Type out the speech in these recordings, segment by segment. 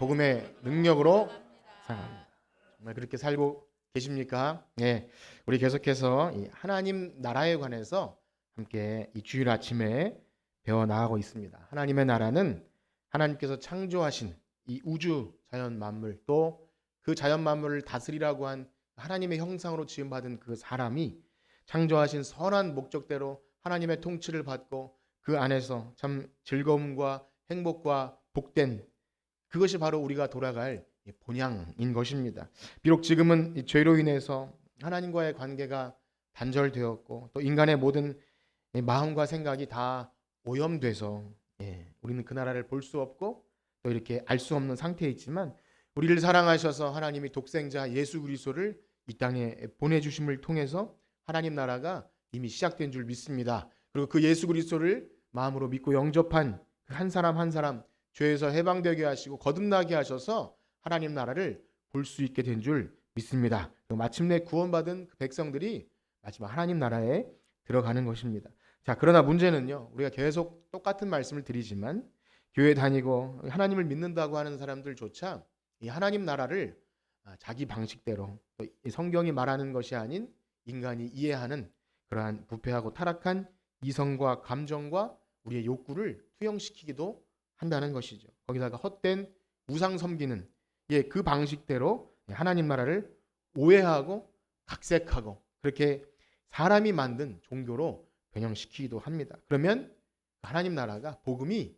복음의 능력으로 살아갑니다. 정말 그렇게 살고 계십니까? 네, 우리 계속해서 이 하나님 나라에 관해서 함께 이 주일 아침에 배워 나가고 있습니다. 하나님의 나라는 하나님께서 창조하신 이 우주 자연 만물, 또 그 자연 만물을 다스리라고 한 하나님의 형상으로 지음받은 그 사람이 창조하신 선한 목적대로 하나님의 통치를 받고 그 안에서 참 즐거움과 행복과 복된 그것이 바로 우리가 돌아갈 본향인 것입니다. 비록 지금은 이 죄로 인해서 하나님과의 관계가 단절되었고 또 인간의 모든 마음과 생각이 다 오염돼서 우리는 그 나라를 볼 수 없고 또 이렇게 알 수 없는 상태에 있지만, 우리를 사랑하셔서 하나님이 독생자 예수 그리스도를 이 땅에 보내주심을 통해서 하나님 나라가 이미 시작된 줄 믿습니다. 그리고 그 예수 그리스도를 마음으로 믿고 영접한 그 한 사람 한 사람 죄에서 해방되게 하시고 거듭나게 하셔서 하나님 나라를 볼 수 있게 된 줄 믿습니다. 마침내 구원받은 그 백성들이 마지막 하나님 나라에 들어가는 것입니다. 자, 그러나 문제는요, 우리가 계속 똑같은 말씀을 드리지만 교회 다니고 하나님을 믿는다고 하는 사람들조차 이 하나님 나라를 자기 방식대로, 성경이 말하는 것이 아닌 인간이 이해하는 그러한 부패하고 타락한 이성과 감정과 우리의 욕구를 투영시키기도 한다는 것이죠. 거기다가 헛된 우상 섬기는 그 방식대로 하나님 나라를 오해하고 각색하고 그렇게 사람이 만든 종교로 변형시키기도 합니다. 그러면 하나님 나라가, 복음이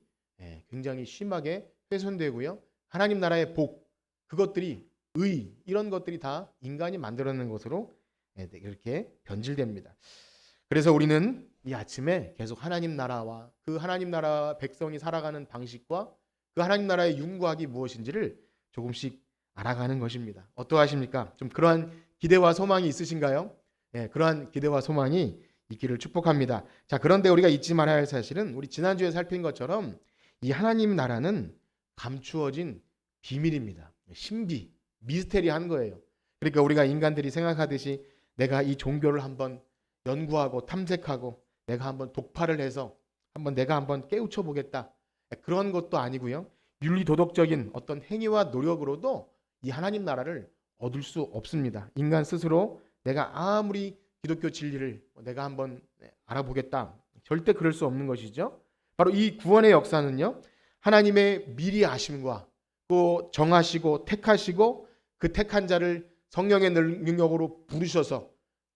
굉장히 심하게 훼손되고요, 하나님 나라의 복, 그것들이 의, 이런 것들이 다 인간이 만들어낸 것으로 이렇게 변질됩니다. 그래서 우리는 이 아침에 계속 하나님 나라와 그 하나님 나라 백성이 살아가는 방식과 그 하나님 나라의 윤곽이 무엇인지를 조금씩 알아가는 것입니다. 어떠하십니까? 좀 그러한 기대와 소망이 있으신가요? 그러한 기대와 소망이 있기를 축복합니다. 자, 그런데 우리가 잊지 말아야 할 사실은, 우리 지난주에 살핀 것처럼 이 하나님 나라는 감추어진 비밀입니다. 신비, 미스테리한 거예요. 그러니까 우리가 인간들이 생각하듯이 내가 이 종교를 한번 연구하고 탐색하고 내가 한번 독파를 해서 내가 한번 깨우쳐 보겠다, 그런 것도 아니고요, 윤리 도덕적인 어떤 행위와 노력으로도 이 하나님 나라를 얻을 수 없습니다. 인간 스스로 내가 아무리 기독교 진리를 내가 한번 알아보겠다, 절대 그럴 수 없는 것이죠. 바로 이 구원의 역사는요, 하나님의 미리 아심과 또 정하시고 택하시고 그 택한 자를 성령의 능력으로 부르셔서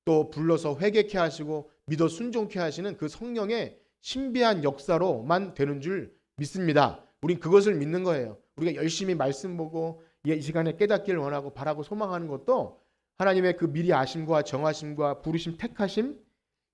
또 불러서 회개케 하시고 믿어 순종케 하시는 그 성령의 신비한 역사로만 되는 줄 믿습니다. 우린 그것을 믿는 거예요. 우리가 열심히 말씀 보고 이 시간에 깨닫기를 원하고 바라고 소망하는 것도 하나님의 그 미리 아심과 정하심과 부르심, 택하심,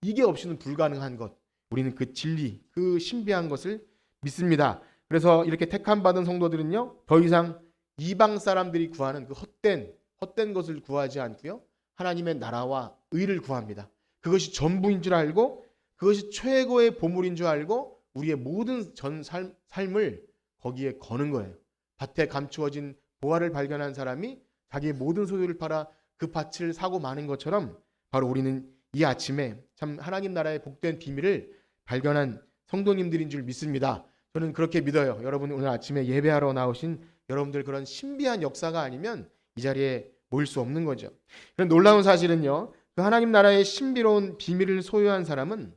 이게 없이는 불가능한 것, 우리는 그 진리, 그 신비한 것을 믿습니다. 그래서 이렇게 택함 받은 성도들은요, 더 이상 이방 사람들이 구하는 그 헛된 것을 구하지 않고요, 하나님의 나라와 의를 구합니다. 그것이 전부인 줄 알고 그것이 최고의 보물인 줄 알고 우리의 모든 전 삶을 거기에 거는 거예요. 밭에 감추어진 보화를 발견한 사람이 자기의 모든 소유를 팔아 그 밭을 사고 마는 것처럼, 바로 우리는 이 아침에 참 하나님 나라의 복된 비밀을 발견한 성도님들인 줄 믿습니다. 저는 그렇게 믿어요. 여러분, 오늘 아침에 예배하러 나오신 여러분들, 그런 신비한 역사가 아니면 이 자리에 모일 수 없는 거죠. 그런 놀라운 사실은요, 그 하나님 나라의 신비로운 비밀을 소유한 사람은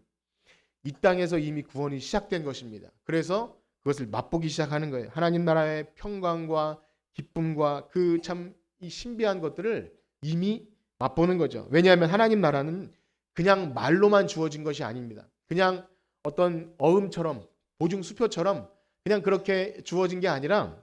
이 땅에서 이미 구원이 시작된 것입니다. 그래서 그것을 맛보기 시작하는 거예요. 하나님 나라의 평강과 기쁨과 그 참 이 신비한 것들을 이미 맛보는 거죠. 왜냐하면 하나님 나라는 그냥 말로만 주어진 것이 아닙니다. 그냥 어떤 어음처럼, 보증 수표처럼 그냥 그렇게 주어진 게 아니라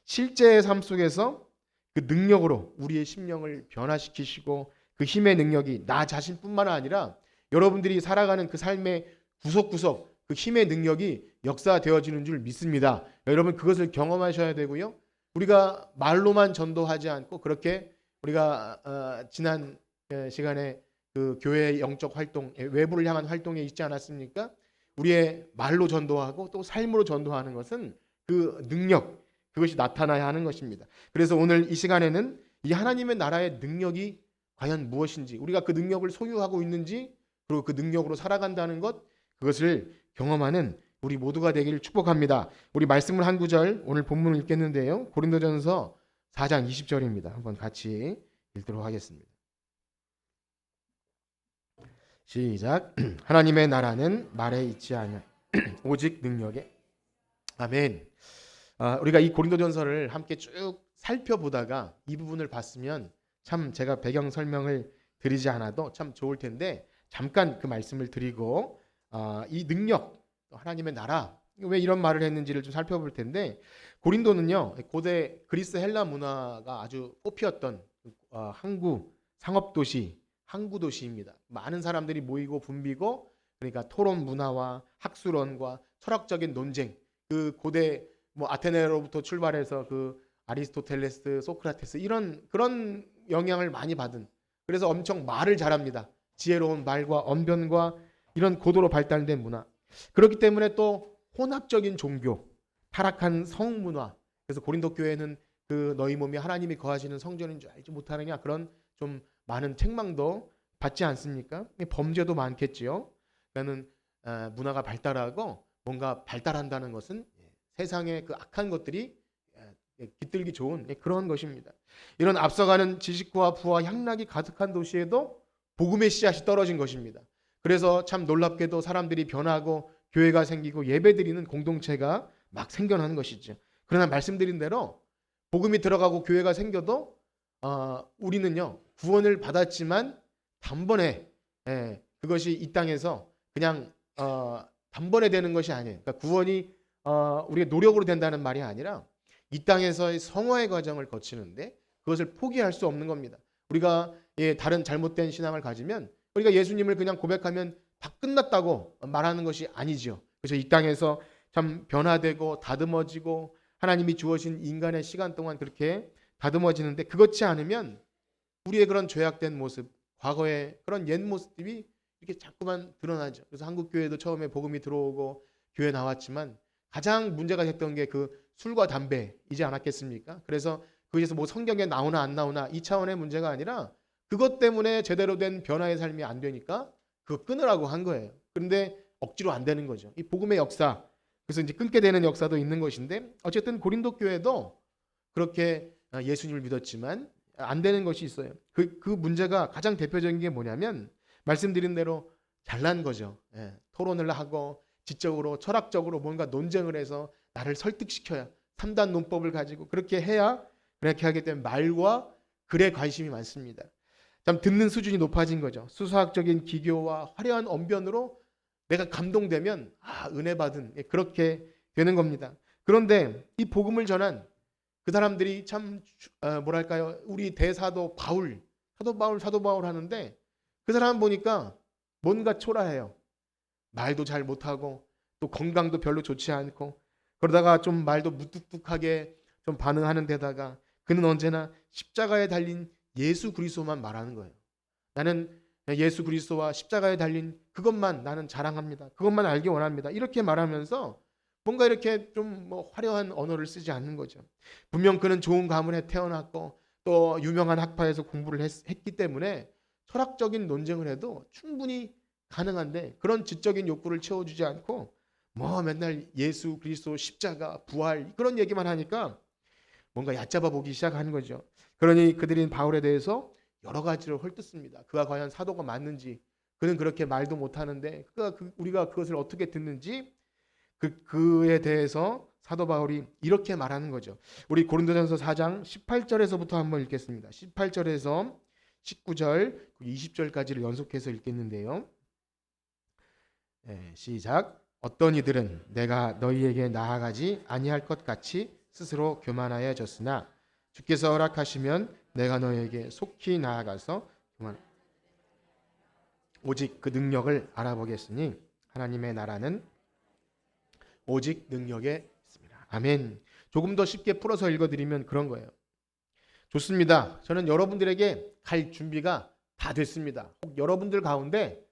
실제의 삶 속에서 그 능력으로 우리의 심령을 변화시키시고 그 힘의 능력이 나 자신뿐만 아니라 여러분들이 살아가는 그 삶의 구석구석 그 힘의 능력이 역사되어지는 줄 믿습니다. 여러분, 그것을 경험하셔야 되고요, 우리가 말로만 전도하지 않고, 그렇게 우리가 지난 시간에 그 교회의 영적 활동, 외부를 향한 활동에 있지 않았습니까? 우리의 말로 전도하고 또 삶으로 전도하는 것은 그 능력, 그것이 나타나야 하는 것입니다. 그래서 오늘 이 시간에는 이 하나님의 나라의 능력이 과연 무엇인지, 우리가 그 능력을 소유하고 있는지, 그리고 그 능력으로 살아간다는 것, 그것을 경험하는 우리 모두가 되기를 축복합니다. 우리 말씀을 한 구절 오늘 본문을 읽겠는데요. 고린도전서 4장 20절입니다. 한번 같이 읽도록 하겠습니다. 시작. 하나님의 나라는 말에 있지 아니하 오직 능력에. 아멘. 우리가 이 고린도전서를 함께 쭉 살펴보다가 이 부분을 봤으면 참 제가 배경 설명을 드리지 않아도 참 좋을 텐데 잠깐 그 말씀을 드리고 이 능력, 하나님의 나라 왜 이런 말을 했는지를 좀 살펴볼 텐데 고린도는요 고대 그리스 헬라 문화가 아주 꽃피었던 항구 상업 도시, 항구 도시입니다. 많은 사람들이 모이고 붐비고 그러니까 토론 문화와 학술원과 철학적인 논쟁 그 고대 아테네로부터 출발해서 그 아리스토텔레스, 소크라테스 이런 그런 영향을 많이 받은 그래서 엄청 말을 잘합니다. 지혜로운 말과 언변과 이런 고도로 발달된 문화. 그렇기 때문에 또 혼합적인 종교, 타락한 성문화. 그래서 고린도 교회는 그 너희 몸이 하나님이 거하시는 성전인 줄 알지 못하느냐 그런 좀 많은 책망도 받지 않습니까? 범죄도 많겠지요. 그러니까는 문화가 발달하고 뭔가 발달한다는 것은 세상의 그 악한 것들이 깃들기 좋은 그런 것입니다. 이런 앞서가는 지식과 부와 향락이 가득한 도시에도 복음의 씨앗이 떨어진 것입니다. 그래서 참 놀랍게도 사람들이 변하고 교회가 생기고 예배드리는 공동체가 막 생겨나는 것이죠. 그러나 말씀드린 대로 복음이 들어가고 교회가 생겨도 우리는요 구원을 받았지만 단번에 그것이 이 땅에서 그냥 단번에 되는 것이 아니에요. 그러니까 구원이 우리의 노력으로 된다는 말이 아니라 이 땅에서의 성화의 과정을 거치는데 그것을 포기할 수 없는 겁니다. 우리가 다른 잘못된 신앙을 가지면 우리가 예수님을 그냥 고백하면 다 끝났다고 말하는 것이 아니죠. 그래서 이 땅에서 참 변화되고 다듬어지고 하나님이 주어진 인간의 시간 동안 그렇게 다듬어지는데 그렇지 않으면 우리의 그런 죄악된 모습, 과거의 그런 옛 모습들이 이렇게 자꾸만 드러나죠. 그래서 한국 교회도 처음에 복음이 들어오고 교회 나왔지만 가장 문제가 됐던 게 그 술과 담배이지 않았겠습니까? 그래서 거기에서 뭐 성경에 나오나 안 나오나 이 차원의 문제가 아니라 그것 때문에 제대로 된 변화의 삶이 안 되니까 그거 끊으라고 한 거예요. 그런데 억지로 안 되는 거죠. 이 복음의 역사. 그래서 이제 끊게 되는 역사도 있는 것인데 어쨌든 고린도 교회도 그렇게 예수님을 믿었지만 안 되는 것이 있어요. 그 문제가 가장 대표적인 게 뭐냐면 말씀드린 대로 잘난 거죠. 토론을 하고 지적으로 철학적으로 뭔가 논쟁을 해서 나를 설득시켜야 3단 논법을 가지고 그렇게 해야 그렇게 하기 때문에 말과 글에 관심이 많습니다. 참 듣는 수준이 높아진 거죠. 수사학적인 기교와 화려한 언변으로 내가 감동되면 은혜 받은 그렇게 되는 겁니다. 그런데 이 복음을 전한 그 사람들이 참 뭐랄까요? 우리 대사도 바울, 사도 바울 하는데 그 사람 보니까 뭔가 초라해요. 말도 잘 못하고 또 건강도 별로 좋지 않고 그러다가 좀 말도 무뚝뚝하게 좀 반응하는 데다가 그는 언제나 십자가에 달린 예수 그리스도만 말하는 거예요. 나는 예수 그리스도와 십자가에 달린 그것만 나는 자랑합니다. 그것만 알기 원합니다. 이렇게 말하면서 뭔가 이렇게 좀 화려한 언어를 쓰지 않는 거죠. 분명 그는 좋은 가문에 태어났고 또 유명한 학파에서 공부를 했기 때문에 철학적인 논쟁을 해도 충분히 가능한데 그런 지적인 욕구를 채워주지 않고 맨날 예수 그리스도 십자가 부활 그런 얘기만 하니까 뭔가 얕잡아 보기 시작하는 거죠. 그러니 그들은 바울에 대해서 여러 가지를 헐뜯습니다. 그가 과연 사도가 맞는지 그는 그렇게 말도 못하는데 우리가 그것을 어떻게 듣는지 그에 대해서 사도 바울이 이렇게 말하는 거죠. 우리 고린도전서 4장 18절에서부터 한번 읽겠습니다. 18절에서 19절 20절까지를 연속해서 읽겠는데요. 시작. 어떤 이들은 내가 너희에게 나아가지 아니할 것 같이 스스로 교만하여졌으나 주께서 허락하시면 내가 너희에게 속히 나아가서 오직 그 능력을 알아보겠으니 하나님의 나라는 오직 능력에 있습니다. 아멘. 조금 더 쉽게 풀어서 읽어드리면 그런 거예요. 좋습니다. 저는 여러분들에게 갈 준비가 다 됐습니다. 여러분들 가운데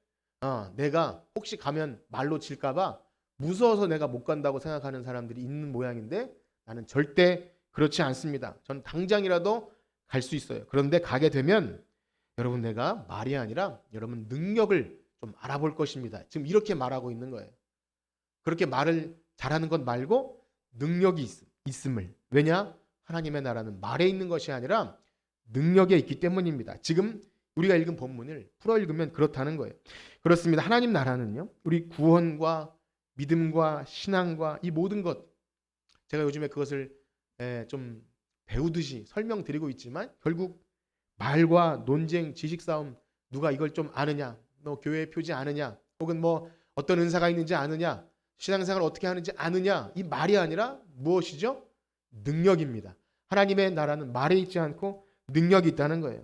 내가 혹시 가면 말로 질까봐 무서워서 내가 못 간다고 생각하는 사람들이 있는 모양인데 나는 절대 그렇지 않습니다. 전 당장이라도 갈 수 있어요. 그런데 가게 되면 여러분 내가 말이 아니라 여러분 능력을 좀 알아볼 것입니다. 지금 이렇게 말하고 있는 거예요. 그렇게 말을 잘하는 것 말고 능력이 있음을. 왜냐? 하나님의 나라는 말에 있는 것이 아니라 능력에 있기 때문입니다. 지금 우리가 읽은 본문을 풀어 읽으면 그렇다는 거예요. 그렇습니다. 하나님 나라는요, 우리 구원과 믿음과 신앙과 이 모든 것, 제가 요즘에 그것을 좀 배우듯이 설명드리고 있지만 결국 말과 논쟁, 지식 싸움, 누가 이걸 좀 아느냐, 너 교회 표지 아느냐, 혹은 뭐 어떤 은사가 있는지 아느냐, 신앙생활 어떻게 하는지 아느냐, 이 말이 아니라 무엇이죠? 능력입니다. 하나님의 나라는 말에 있지 않고 능력이 있다는 거예요.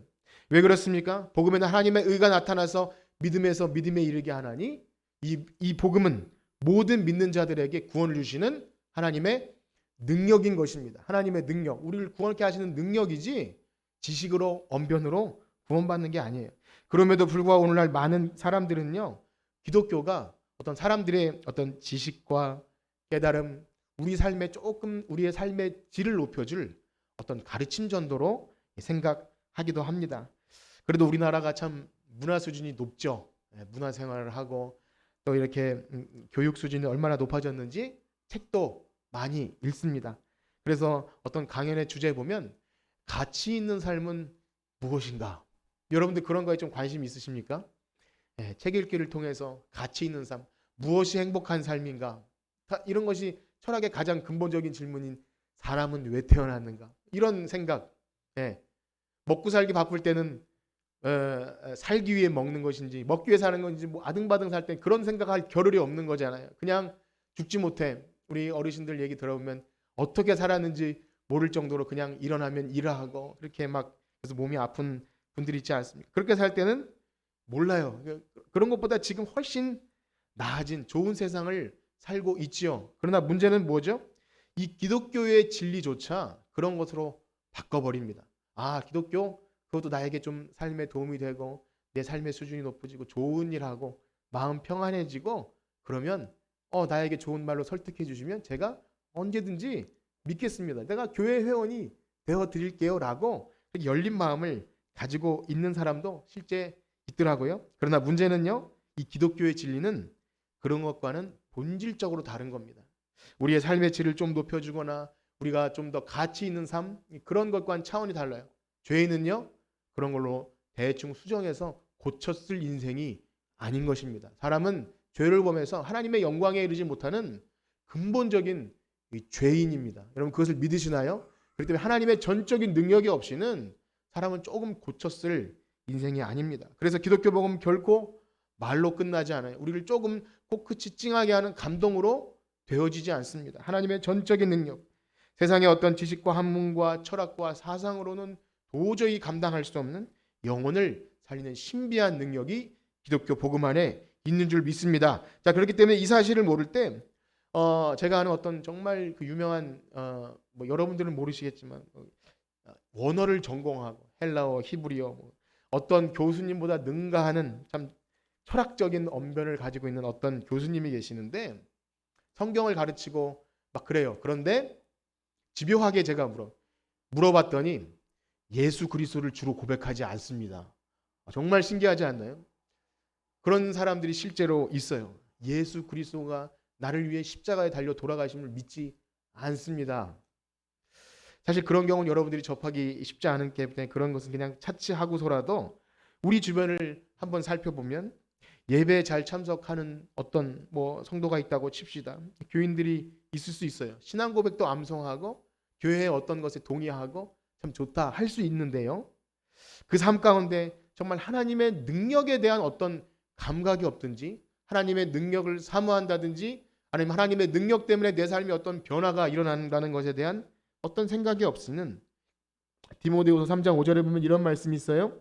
왜 그렇습니까? 복음에는 하나님의 의가 나타나서 믿음에서 믿음에 이르게 하나니 이 복음은 모든 믿는 자들에게 구원을 주시는 하나님의 능력인 것입니다. 하나님의 능력, 우리를 구원케 하시는 능력이지 지식으로 언변으로 구원받는 게 아니에요. 그럼에도 불구하고 오늘날 많은 사람들은요, 기독교가 어떤 사람들의 어떤 지식과 깨달음, 우리 삶에 조금 우리의 삶의 질을 높여줄 어떤 가르침 정도로 생각하기도 합니다. 그래도 우리나라가 참 문화 수준이 높죠. 문화 생활을 하고 또 이렇게 교육 수준이 얼마나 높아졌는지 책도 많이 읽습니다. 그래서 어떤 강연의 주제에 보면 가치 있는 삶은 무엇인가? 여러분들 그런 거에 좀 관심 있으십니까? 책 읽기를 통해서 가치 있는 삶, 무엇이 행복한 삶인가? 이런 것이 철학의 가장 근본적인 질문인 사람은 왜 태어났는가? 이런 생각. 먹고 살기 바쁠 때는 살기 위해 먹는 것인지 먹기 위해 사는 건지 뭐 아등바등 살 때 그런 생각할 겨를이 없는 거잖아요. 그냥 죽지 못해. 우리 어르신들 얘기 들어보면 어떻게 살았는지 모를 정도로 그냥 일어나면 일을 하고 그렇게 막 그래서 몸이 아픈 분들이 있지 않습니까? 그렇게 살 때는 몰라요. 그런 것보다 지금 훨씬 나아진 좋은 세상을 살고 있지요. 그러나 문제는 뭐죠? 이 기독교의 진리조차 그런 것으로 바꿔버립니다. 아, 기독교 그것도 나에게 좀 삶에 도움이 되고 내 삶의 수준이 높아지고 좋은 일하고 마음 평안해지고 그러면 나에게 좋은 말로 설득해 주시면 제가 언제든지 믿겠습니다. 내가 교회 회원이 되어 드릴게요 라고 열린 마음을 가지고 있는 사람도 실제 있더라고요. 그러나 문제는요, 이 기독교의 진리는 그런 것과는 본질적으로 다른 겁니다. 우리의 삶의 질을 좀 높여주거나 우리가 좀 더 가치 있는 삶, 그런 것과는 차원이 달라요. 죄인은요, 그런 걸로 대충 수정해서 고쳤을 인생이 아닌 것입니다. 사람은 죄를 범해서 하나님의 영광에 이르지 못하는 근본적인 죄인입니다. 여러분 그것을 믿으시나요? 그렇기 때문에 하나님의 전적인 능력이 없이는 사람은 조금 고쳤을 인생이 아닙니다. 그래서 기독교 복음 결코 말로 끝나지 않아요. 우리를 조금 코끝이 찡하게 하는 감동으로 되어지지 않습니다. 하나님의 전적인 능력, 세상의 어떤 지식과 학문과 철학과 사상으로는 도저히 감당할 수 없는 영혼을 살리는 신비한 능력이 기독교 복음 안에 있는 줄 믿습니다. 자, 그렇기 때문에 이 사실을 모를 때 제가 아는 어떤 정말 그 유명한 뭐 여러분들은 모르시겠지만 원어를 전공하고 헬라어, 히브리어 어떤 교수님보다 능가하는 참 철학적인 언변을 가지고 있는 어떤 교수님이 계시는데 성경을 가르치고 막 그래요. 그런데 집요하게 제가 물어봤더니 예수 그리스도를 주로 고백하지 않습니다. 정말 신기하지 않나요? 그런 사람들이 실제로 있어요. 예수 그리스도가 나를 위해 십자가에 달려 돌아가심을 믿지 않습니다. 사실 그런 경우는 여러분들이 접하기 쉽지 않은 게 때문에 그런 것은 그냥 차치하고서라도 우리 주변을 한번 살펴보면 예배에 잘 참석하는 어떤 뭐 성도가 있다고 칩시다. 교인들이 있을 수 있어요. 신앙 고백도 암송하고 교회의 어떤 것에 동의하고 참 좋다 할 수 있는데요. 그 삶 가운데 정말 하나님의 능력에 대한 어떤 감각이 없든지 하나님의 능력을 사모한다든지 아니면 하나님의 능력 때문에 내 삶에 어떤 변화가 일어난다는 것에 대한 어떤 생각이 없으면 디모데후서 3장 5절에 보면 이런 말씀이 있어요.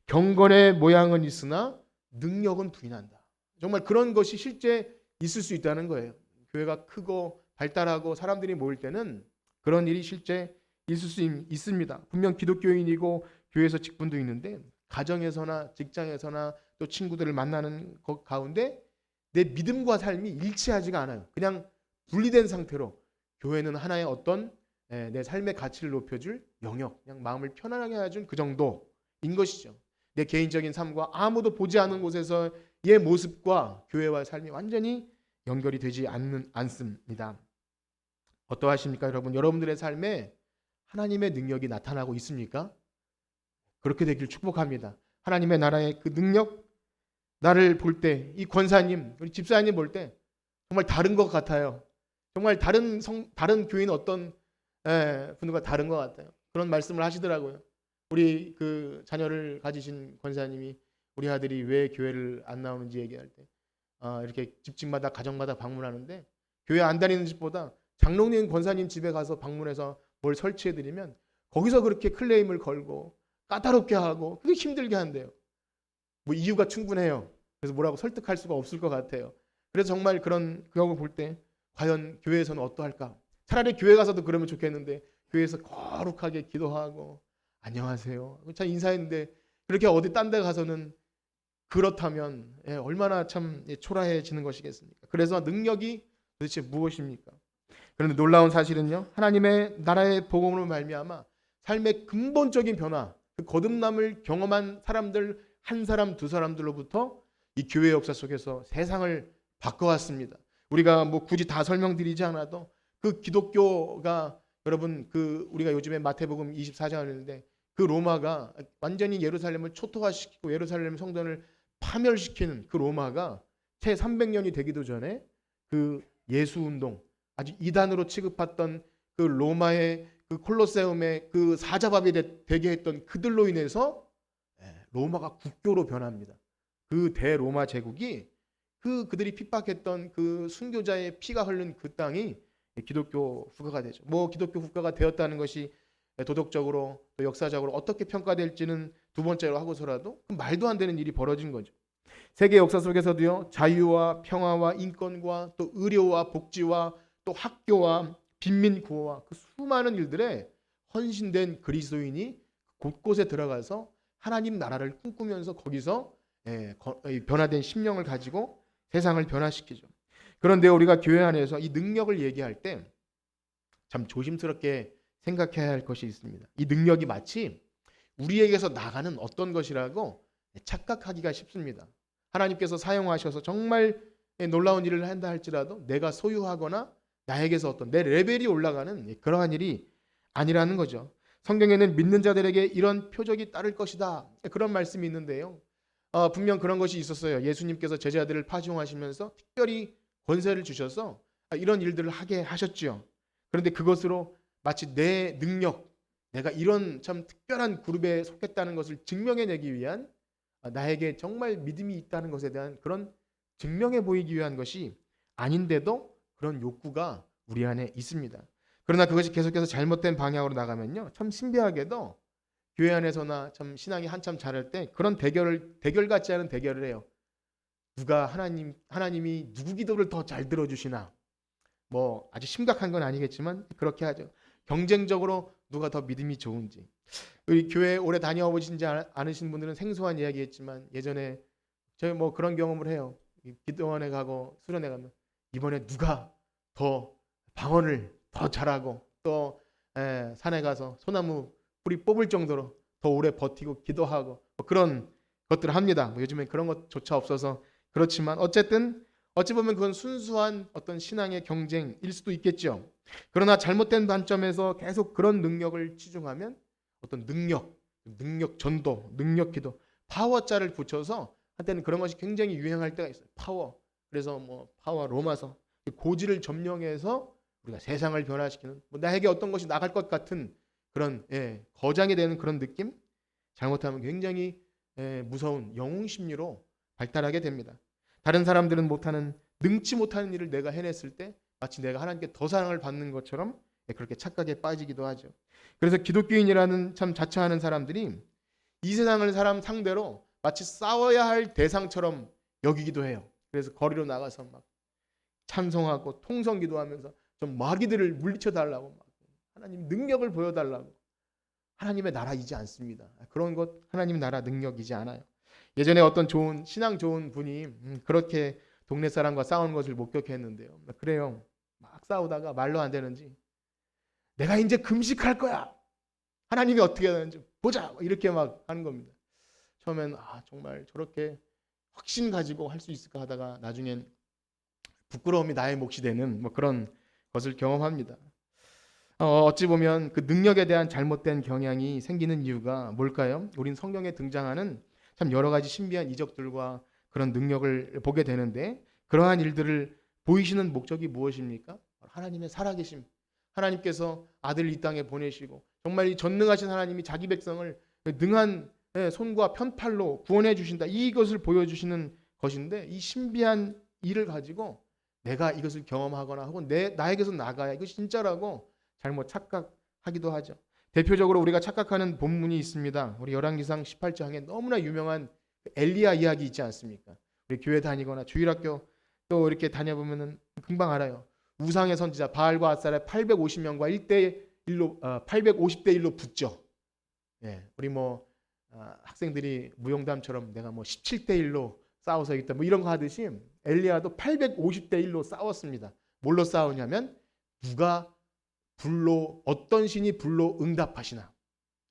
경건의 모양은 있으나 능력은 부인한다. 정말 그런 것이 실제 있을 수 있다는 거예요. 교회가 크고 발달하고 사람들이 모일 때는 그런 일이 실제 있을 수 있습니다. 분명 기독교인이고 교회에서 직분도 있는데 가정에서나 직장에서나 또 친구들을 만나는 것 가운데 내 믿음과 삶이 일치하지가 않아요. 그냥 분리된 상태로 교회는 하나의 어떤 내 삶의 가치를 높여줄 영역, 그냥 마음을 편안하게 해준 그 정도인 것이죠. 내 개인적인 삶과 아무도 보지 않는 곳에서의 모습과 교회와 삶이 완전히 연결이 되지 않습니다. 어떠하십니까, 여러분? 여러분들의 삶에 하나님의 능력이 나타나고 있습니까? 그렇게 되길 축복합니다. 하나님의 나라의 그 능력, 나를 볼 때, 이 권사님, 우리 집사님 볼 때 정말 다른 것 같아요. 정말 다른 교인 어떤 분들과 다른 것 같아요. 그런 말씀을 하시더라고요. 우리 그 자녀를 가지신 권사님이 우리 아들이 왜 교회를 안 나오는지 얘기할 때 이렇게 집집마다 가정마다 방문하는데 교회 안 다니는 집보다 장로님 권사님 집에 가서 방문해서 뭘 설치해드리면 거기서 그렇게 클레임을 걸고 까다롭게 하고 그게 힘들게 한대요. 뭐 이유가 충분해요. 그래서 뭐라고 설득할 수가 없을 것 같아요. 그래서 정말 그거 볼 때 과연 교회에서는 어떠할까? 차라리 교회 가서도 그러면 좋겠는데 교회에서 거룩하게 기도하고 안녕하세요. 참 인사했는데 그렇게 어디 딴 데 가서는 그렇다면 얼마나 참 초라해지는 것이겠습니까? 그래서 능력이 도대체 무엇입니까? 그런데 놀라운 사실은요. 하나님의 나라의 복음으로 말미암아 삶의 근본적인 변화, 그 거듭남을 경험한 사람들 한 사람 두 사람들로부터 이 교회 역사 속에서 세상을 바꿔왔습니다. 우리가 뭐 굳이 다 설명드리지 않아도 그 기독교가 여러분 그 우리가 요즘에 마태복음 24장을 읽는데 그 로마가 완전히 예루살렘을 초토화시키고 예루살렘 성전을 파멸시키는 그 로마가 채 300년이 되기도 전에 그 예수 운동 아주 이단으로 취급받던 그 로마의 그 콜로세움의 그 사자밥이 되게 했던 그들로 인해서 로마가 국교로 변합니다. 그 대로마 제국이 그들이 핍박했던 그 순교자의 피가 흐른 그 땅이 기독교 국가가 되죠. 뭐 기독교 국가가 되었다는 것이 도덕적으로 또 역사적으로 어떻게 평가될지는 두 번째로 하고서라도 말도 안 되는 일이 벌어진 거죠. 세계 역사 속에서도요. 자유와 평화와 인권과 또 의료와 복지와 또 학교와 빈민 구호와 그 수많은 일들에 헌신된 그리스도인이 곳곳에 들어가서 하나님 나라를 꿈꾸면서 거기서 변화된 심령을 가지고 세상을 변화시키죠. 그런데 우리가 교회 안에서 이 능력을 얘기할 때 참 조심스럽게 생각해야 할 것이 있습니다. 이 능력이 마치 우리에게서 나가는 어떤 것이라고 착각하기가 쉽습니다. 하나님께서 사용하셔서 정말 놀라운 일을 한다 할지라도 내가 소유하거나 나에게서 어떤 내 레벨이 올라가는 그러한 일이 아니라는 거죠. 성경에는 믿는 자들에게 이런 표적이 따를 것이다. 그런 말씀이 있는데요. 분명 그런 것이 있었어요. 예수님께서 제자들을 파송하시면서 특별히 권세를 주셔서 이런 일들을 하게 하셨죠. 그런데 그것으로 마치 내 능력, 내가 이런 참 특별한 그룹에 속했다는 것을 증명해내기 위한 나에게 정말 믿음이 있다는 것에 대한 그런 증명해 보이기 위한 것이 아닌데도 그런 욕구가 우리 안에 있습니다. 그러나 그것이 계속해서 잘못된 방향으로 나가면요. 참 신비하게도 교회 안에서나 참 신앙이 한참 자랄 때 그런 대결 같지 않은 대결을 해요. 누가 하나님이 누구 기도를 더 잘 들어주시나. 뭐 아주 심각한 건 아니겠지만 그렇게 하죠. 경쟁적으로 누가 더 믿음이 좋은지. 우리 교회 오래 다녀보시지 않으신 분들은 생소한 이야기했지만 예전에 저희 뭐 그런 경험을 해요. 기도원에 가고 수련회 가면 이번에 누가 더 방언을 더 잘하고 또 산에 가서 소나무 뿌리 뽑을 정도로 더 오래 버티고 기도하고 뭐 그런 것들을 합니다. 뭐 요즘엔 그런 것조차 없어서 그렇지만 어쨌든 어찌 보면 그건 순수한 어떤 신앙의 경쟁일 수도 있겠죠. 그러나 잘못된 관점에서 계속 그런 능력을 치중하면 어떤 능력 전도, 능력 기도, 파워자를 붙여서 한때는 그런 것이 굉장히 유행할 때가 있어요. 파워. 그래서 뭐 파워 로마서 고지를 점령해서 우리가 세상을 변화시키는 뭐 나에게 어떤 것이 나갈 것 같은 그런 거장이 되는 그런 느낌? 잘못하면 굉장히 무서운 영웅 심리로 발달하게 됩니다. 다른 사람들은 못하는 능치 못하는 일을 내가 해냈을 때 마치 내가 하나님께 더 사랑을 받는 것처럼 그렇게 착각에 빠지기도 하죠. 그래서 기독교인이라는 참 자처하는 사람들이 이 세상을 사람 상대로 마치 싸워야 할 대상처럼 여기기도 해요. 그래서 거리로 나가서 막 찬송하고 통성기도하면서 좀 마귀들을 물리쳐 달라고 막 하나님 능력을 보여달라고. 하나님의 나라이지 않습니다. 그런 것 하나님 나라 능력이지 않아요. 예전에 어떤 신앙 좋은 분이 그렇게 동네 사람과 싸우는 것을 목격했는데요. 그래요. 막 싸우다가 말로 안 되는지 내가 이제 금식할 거야. 하나님이 어떻게 하는지 보자. 이렇게 막 하는 겁니다. 처음엔 정말 저렇게 확신 가지고 할 수 있을까 하다가 나중엔 부끄러움이 나의 몫이 되는 뭐 그런 것을 경험합니다. 어찌 보면 그 능력에 대한 잘못된 경향이 생기는 이유가 뭘까요? 우린 성경에 등장하는 참 여러 가지 신비한 이적들과 그런 능력을 보게 되는데 그러한 일들을 보이시는 목적이 무엇입니까? 하나님의 살아계심. 하나님께서 아들을 이 땅에 보내시고 정말 이 전능하신 하나님이 자기 백성을 능한 손과 편팔로 구원해 주신다. 이것을 보여주시는 것인데 이 신비한 일을 가지고 내가 이것을 경험하거나 혹은 나에게서 나가야 이것이 진짜라고 잘못 착각하기도 하죠. 대표적으로 우리가 착각하는 본문이 있습니다. 우리 열왕기상 18장에 너무나 유명한 엘리야 이야기 있지 않습니까? 우리 교회 다니거나 주일학교 또 이렇게 다녀보면은 금방 알아요. 우상의 선지자 바알과 아사랴 850명과 850대 1로 붙죠. 예, 우리 학생들이 무용담처럼 내가 17대 1로 싸워서 이겼다 이런 거 하듯이 엘리야도 850대 1로 싸웠습니다. 뭘로 싸우냐면 누가 어떤 신이 불로 응답하시나.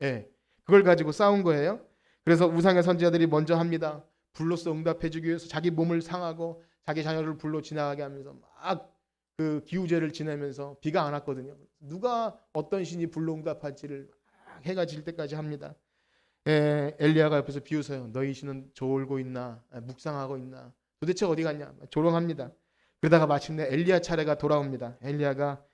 예, 그걸 가지고 싸운 거예요. 그래서 우상의 선지자들이 먼저 합니다. 불로서 응답해 주기 위해서 자기 몸을 상하고 자기 자녀를 불로 지나가게 하면서 막 그 기우제를 지내면서 비가 안 왔거든요. 누가 어떤 신이 불로 응답할지를 막 해가 질 때까지 합니다. 엘리야가 옆에서 비웃어요. 너희 신은 졸고 있나? 묵상하고 있나? 도대체 어디 갔냐? 조롱합니다. 그러다가 마침내 엘리야 차례가 돌아옵니다. 엘리야가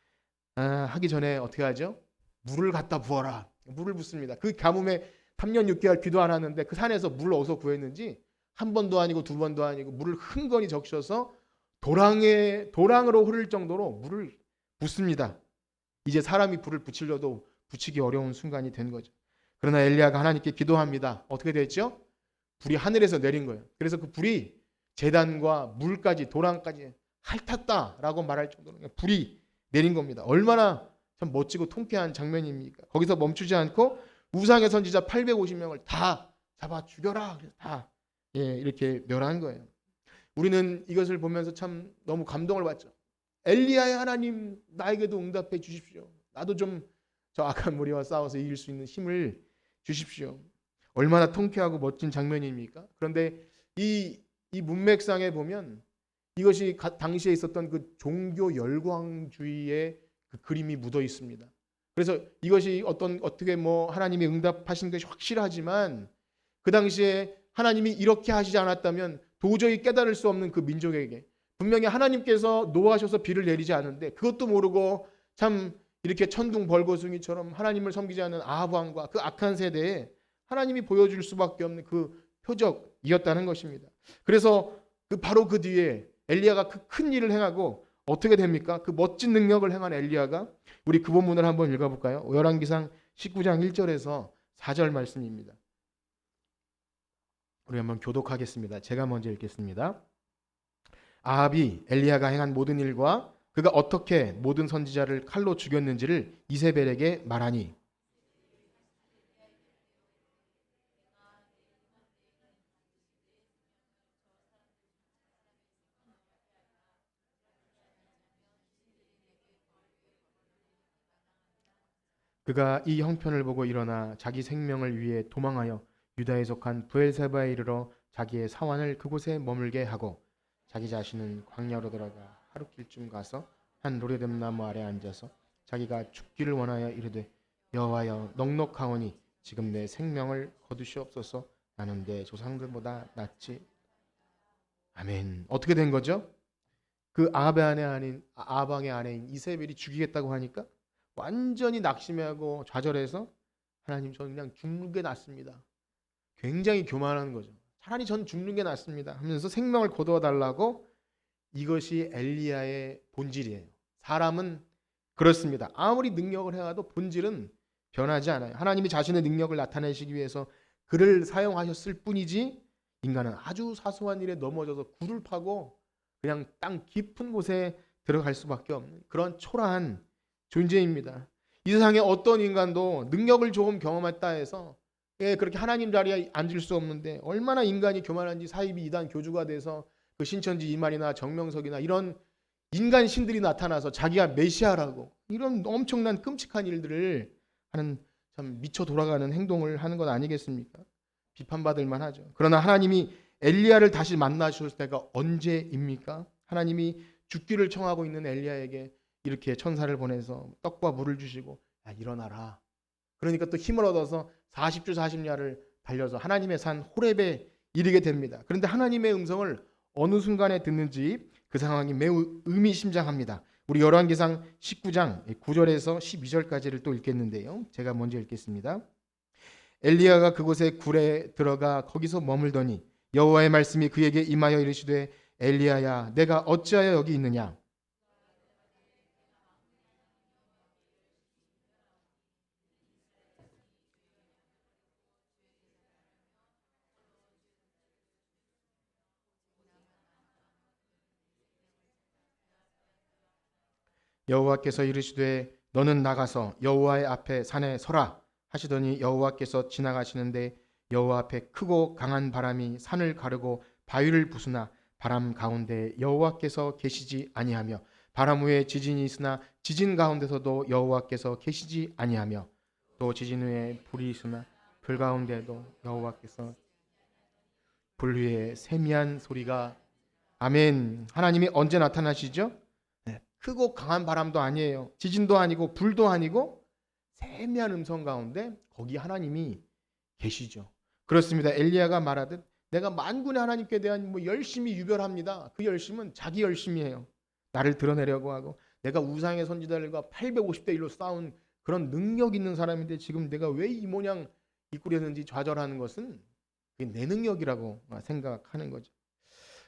하기 전에 어떻게 하죠? 물을 갖다 부어라. 물을 붓습니다. 그 가뭄에 3년 6개월 비도 안 왔는데 그 산에서 물을 어디서 구했는지 한 번도 아니고 두 번도 아니고 물을 흥건히 적셔서 도랑으로 흐를 정도로 물을 붓습니다. 이제 사람이 불을 붙이려도 붙이기 어려운 순간이 된 거죠. 그러나 엘리야가 하나님께 기도합니다. 어떻게 됐죠? 불이 하늘에서 내린 거예요. 그래서 그 불이 제단과 물까지 도랑까지 핥았다라고 말할 정도로 불이 내린 겁니다. 얼마나 참 멋지고 통쾌한 장면입니까? 거기서 멈추지 않고 우상의 선지자 850명을 다 잡아 죽여라. 다 이렇게 멸한 거예요. 우리는 이것을 보면서 참 너무 감동을 받죠. 엘리야의 하나님 나에게도 응답해 주십시오. 나도 좀 저 악한 무리와 싸워서 이길 수 있는 힘을 주십시오. 얼마나 통쾌하고 멋진 장면입니까? 그런데 이 문맥상에 보면 이것이 당시에 있었던 그 종교 열광주의의 그 그림이 묻어 있습니다. 그래서 이것이 어떻게 하나님이 응답하신 것이 확실하지만 그 당시에 하나님이 이렇게 하시지 않았다면 도저히 깨달을 수 없는 그 민족에게 분명히 하나님께서 노하셔서 비를 내리지 않은데 그것도 모르고 참 이렇게 천둥 벌거숭이처럼 하나님을 섬기지 않는 아합 왕과 그 악한 세대에 하나님이 보여줄 수밖에 없는 그 표적이었다는 것입니다. 그래서 바로 그 뒤에 엘리야가 그 큰 일을 행하고 어떻게 됩니까? 그 멋진 능력을 행한 엘리야가 우리 그 본문을 한번 읽어볼까요? 열왕기상 19장 1절에서 4절 말씀입니다. 우리 한번 교독하겠습니다. 제가 먼저 읽겠습니다. 아합이 엘리야가 행한 모든 일과 그가 어떻게 모든 선지자를 칼로 죽였는지를 이세벨에게 말하니 그가 이 형편을 보고 일어나 자기 생명을 위해 도망하여 유다에 속한 브엘세바에 이르러 자기의 사환을 그곳에 머물게 하고 자기 자신은 광야로 들어가 하룻길쯤 가서 한 로레뎀나무 아래 앉아서 자기가 죽기를 원하여 이르되 여호와여 넉넉하오니 지금 내 생명을 거두시옵소서. 나는 내 조상들보다 낫지. 아멘. 어떻게 된 거죠? 그 아합왕의 아내인 이세벨이 죽이겠다고 하니까 완전히 낙심하고 좌절해서 하나님 저는 그냥 죽는 게 낫습니다. 굉장히 교만한 거죠. 차라리 전 죽는 게 낫습니다 하면서 생명을 거두어 달라고. 이것이 엘리야의 본질이에요. 사람은 그렇습니다. 아무리 능력을 해와도 본질은 변하지 않아요. 하나님이 자신의 능력을 나타내시기 위해서 그를 사용하셨을 뿐이지 인간은 아주 사소한 일에 넘어져서 굴을 파고 그냥 땅 깊은 곳에 들어갈 수밖에 없는 그런 초라한 존재입니다. 이 세상에 어떤 인간도 능력을 조금 경험했다 해서 그렇게 하나님 자리에 앉을 수 없는데 얼마나 인간이 교만한지 사이비 이단 교주가 돼서 그 신천지 이만이나 정명석이나 이런 인간 신들이 나타나서 자기가 메시아라고 이런 엄청난 끔찍한 일들을 하는 참 미쳐 돌아가는 행동을 하는 것 아니겠습니까? 비판받을 만하죠. 그러나 하나님이 엘리야를 다시 만나실 때가 언제입니까? 하나님이 죽기를 청하고 있는 엘리야에게 이렇게 천사를 보내서 떡과 물을 주시고 야, 일어나라. 그러니까 또 힘을 얻어서 40주 40야를 달려서 하나님의 산 호렙에 이르게 됩니다. 그런데 하나님의 음성을 어느 순간에 듣는지 그 상황이 매우 의미심장합니다. 우리 열왕기상 19장 9절에서 12절까지를 또 읽겠는데요. 제가 먼저 읽겠습니다. 엘리야가 그곳에 굴에 들어가 거기서 머물더니 여호와의 말씀이 그에게 임하여 이르시되 엘리야야 내가 어찌하여 여기 있느냐. 여호와께서 이르시되 너는 나가서 여호와의 앞에 산에 서라 하시더니 여호와께서 지나가시는데 여호와 앞에 크고 강한 바람이 산을 가르고 바위를 부수나 바람 가운데 여호와께서 계시지 아니하며 바람 후에 지진이 있으나 지진 가운데서도 여호와께서 계시지 아니하며 또 지진 후에 불이 있으나 불 가운데도 여호와께서 불 위에 세미한 소리가 아멘. 하나님이 언제 나타나시죠? 크고 강한 바람도 아니에요. 지진도 아니고 불도 아니고 세미한 음성 가운데 거기 하나님이 계시죠. 그렇습니다. 엘리야가 말하듯 내가 만군의 하나님께 대한 열심히 유별합니다. 그 열심은 자기 열심이에요. 나를 드러내려고 하고 내가 우상의 선지자들과 850대 1로 싸운 그런 능력 있는 사람인데 지금 내가 왜 이 모양 이꾸렸는지 좌절하는 것은 그게 내 능력이라고 생각하는 거죠.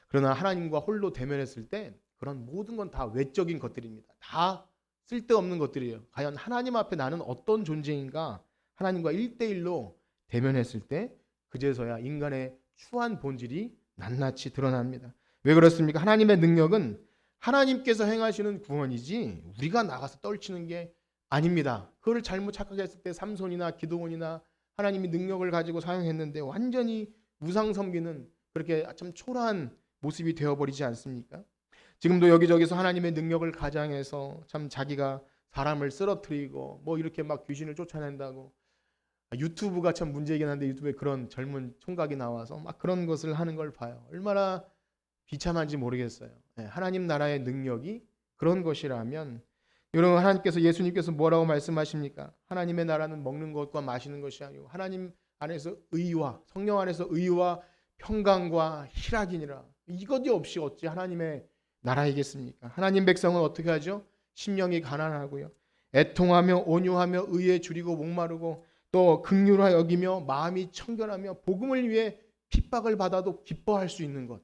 그러나 하나님과 홀로 대면했을 때 그런 모든 건 다 외적인 것들입니다. 다 쓸데없는 것들이에요. 과연 하나님 앞에 나는 어떤 존재인가? 하나님과 1대1로 대면했을 때 그제서야 인간의 추한 본질이 낱낱이 드러납니다. 왜 그렇습니까? 하나님의 능력은 하나님께서 행하시는 구원이지 우리가 나가서 떨치는 게 아닙니다. 그걸 잘못 착각했을 때 삼손이나 기드온이나 하나님이 능력을 가지고 사용했는데 완전히 우상 섬기는 그렇게 참 초라한 모습이 되어버리지 않습니까? 지금도 여기저기서 하나님의 능력을 가장해서 참 자기가 사람을 쓰러뜨리고 이렇게 막 귀신을 쫓아낸다고 유튜브가 참 문제이긴 한데 유튜브에 그런 젊은 총각이 나와서 막 그런 것을 하는 걸 봐요. 얼마나 비참한지 모르겠어요. 하나님 나라의 능력이 그런 것이라면 여러분 하나님께서 예수님께서 뭐라고 말씀하십니까? 하나님의 나라는 먹는 것과 마시는 것이 아니고 하나님 안에서 의와 성령 안에서 의와 평강과 희락이니라. 이것이 없이 어찌 하나님의 나라이겠습니까? 하나님 백성은 어떻게 하죠? 심령이 가난하고요. 애통하며 온유하며 의에 줄이고 목마르고 또 긍휼하여 여기며 마음이 청결하며 복음을 위해 핍박을 받아도 기뻐할 수 있는 것.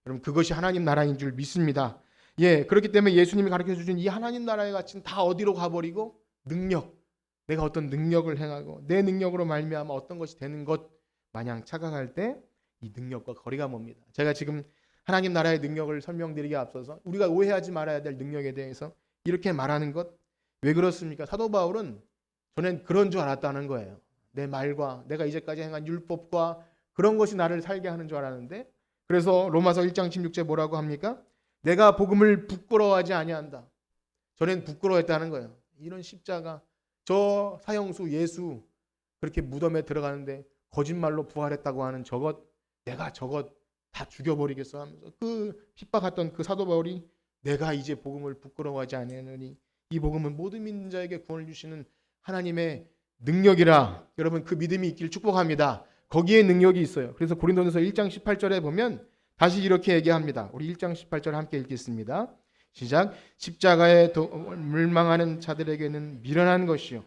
여러분 그것이 하나님 나라인 줄 믿습니다. 그렇기 때문에 예수님이 가르쳐 주신 이 하나님 나라의 가치는 다 어디로 가버리고 능력. 내가 어떤 능력을 행하고 내 능력으로 말미암아 어떤 것이 되는 것 마냥 착각할 때 이 능력과 거리가 멉니다. 제가 지금 하나님 나라의 능력을 설명드리기에 앞서서 우리가 오해하지 말아야 될 능력에 대해서 이렇게 말하는 것 왜 그렇습니까? 사도 바울은 저는 그런 줄 알았다는 거예요. 내 말과 내가 이제까지 행한 율법과 그런 것이 나를 살게 하는 줄 알았는데 그래서 로마서 1장 16절 뭐라고 합니까? 내가 복음을 부끄러워하지 아니한다. 저는 부끄러워했다는 거예요. 이런 십자가 저 사형수 예수 그렇게 무덤에 들어가는데 거짓말로 부활했다고 하는 저것 내가 저것 다 죽여버리겠어 하면서 그 핍박했던 그 사도 바울이 내가 이제 복음을 부끄러워하지 아니하노니 이 복음은 모든 믿는 자에게 구원을 주시는 하나님의 능력이라. 여러분 그 믿음이 있길 축복합니다. 거기에 능력이 있어요. 그래서 고린도전서 1장 18절에 보면 다시 이렇게 얘기합니다. 우리 1장 18절 함께 읽겠습니다. 시작. 십자가에 물망하는 자들에게는 미련한 것이요.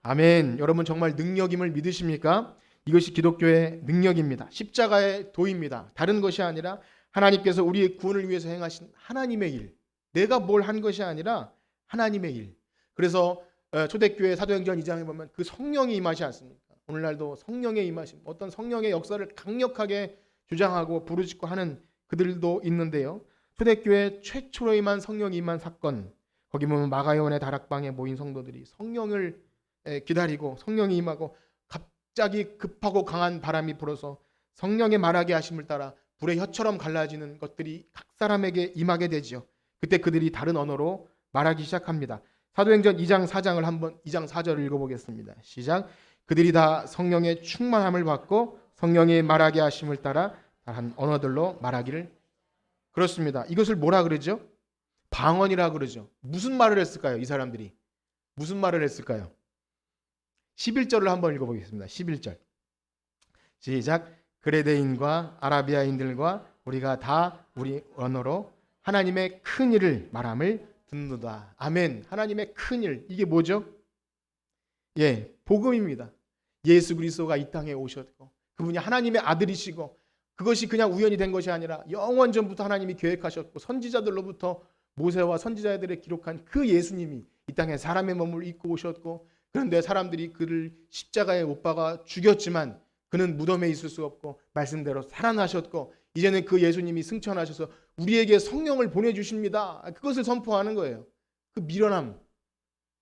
아멘. 여러분 정말 능력임을 믿으십니까? 이것이 기독교의 능력입니다. 십자가의 도입니다. 다른 것이 아니라 하나님께서 우리의 구원을 위해서 행하신 하나님의 일. 내가 뭘 한 것이 아니라 하나님의 일. 그래서 초대교회 사도행전 2장에 보면 그 성령이 임하지 않습니까? 오늘날도 성령의 임하심, 어떤 성령의 역사를 강력하게 주장하고 부르짖고 하는 그들도 있는데요. 초대교회 최초로 임한 성령이 임한 사건, 거기 보면 마가요원의 다락방에 모인 성도들이 성령을 기다리고 성령이 임하고 갑자기 급하고 강한 바람이 불어서 성령의 말하게 하심을 따라 불의 혀처럼 갈라지는 것들이 각 사람에게 임하게 되죠. 그때 그들이 다른 언어로 말하기 시작합니다. 사도행전 2장 4장을 한번 2장 4절을 읽어보겠습니다. 시작. 그들이 다 성령의 충만함을 받고 성령의 말하게 하심을 따라 다른 언어들로 말하기를. 그렇습니다. 이것을 뭐라 그러죠? 방언이라 그러죠. 무슨 말을 했을까요? 이 사람들이 무슨 말을 했을까요? 11절을 한번 읽어보겠습니다. 11절 시작. 그레데인과 아라비아인들과 우리가 다 우리 언어로 하나님의 큰 일을 말함을 듣는다. 아멘. 하나님의 큰 일, 이게 뭐죠? 복음입니다. 예수 그리스도가 이 땅에 오셨고 그분이 하나님의 아들이시고 그것이 그냥 우연이 된 것이 아니라 영원 전부터 하나님이 계획하셨고 선지자들로부터 모세와 선지자들의 기록한 그 예수님이 이 땅에 사람의 몸을 입고 오셨고, 그런데 사람들이 그를 십자가에 못 박아 죽였지만 그는 무덤에 있을 수 없고 말씀대로 살아나셨고 이제는 그 예수님이 승천하셔서 우리에게 성령을 보내주십니다. 그것을 선포하는 거예요. 그 미련함,